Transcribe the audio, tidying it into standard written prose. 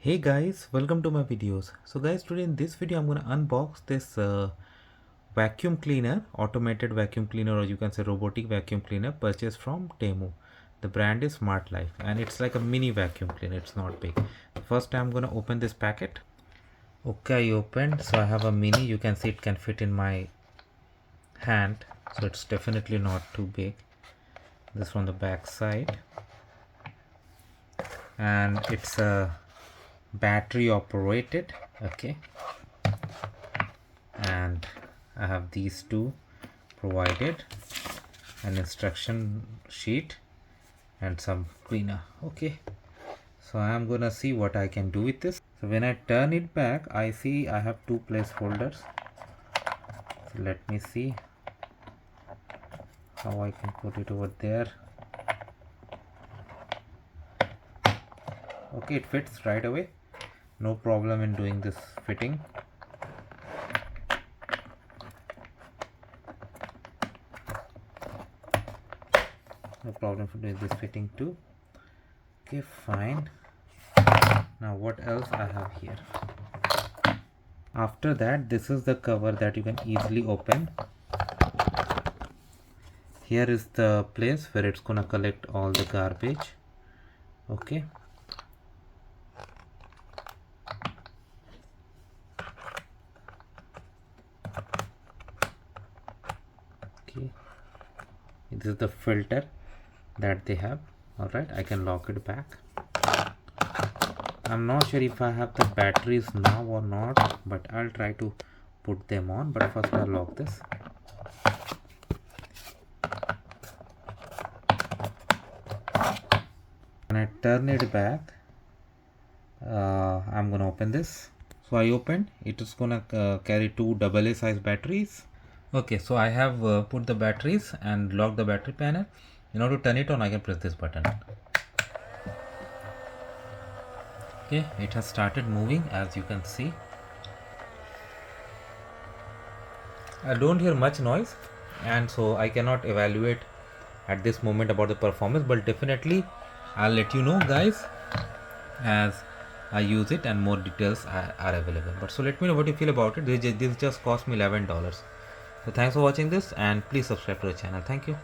Hey guys, welcome to my videos. So guys, today in this video I'm going to unbox this vacuum cleaner, automated vacuum cleaner, or you can say robotic vacuum cleaner purchased from Temu. The brand is Smart Life and it's like a mini vacuum cleaner, it's not big. First I'm going to open this packet. Okay, I opened. So I have a mini, you can see it can fit in my hand, so it's definitely not too big. This from the back side, and it's a battery operated. Okay, and I have these two provided, an instruction sheet and some cleaner. Okay, so I am gonna see what I can do with this. So when I turn it back, I see I have two placeholders. So let me see how I can put it over there. Okay, it fits right away, no problem in doing this fitting. No problem for doing this fitting too. Okay, fine. Now what else I have here? After that, this is the cover that you can easily open. Here is the place where it's gonna collect all the garbage. Okay, okay, this is the filter that they have. All right, I can lock it back. I'm not sure if I have the batteries now or not, but I'll try to put them on. But first I'll lock this. When I turn it back, I'm gonna open this. So I opened. It is gonna carry two AA size batteries. Okay, so I have put the batteries and locked the battery panel. In order to turn it on, I can press this button. Okay, it has started moving, as you can see. I don't hear much noise, and so I cannot evaluate at this moment about the performance, but definitely I'll let you know, guys, as I use it and more details are available. But so let me know what you feel about it. This just cost me $11. So thanks for watching this, and please subscribe to the channel. Thank you.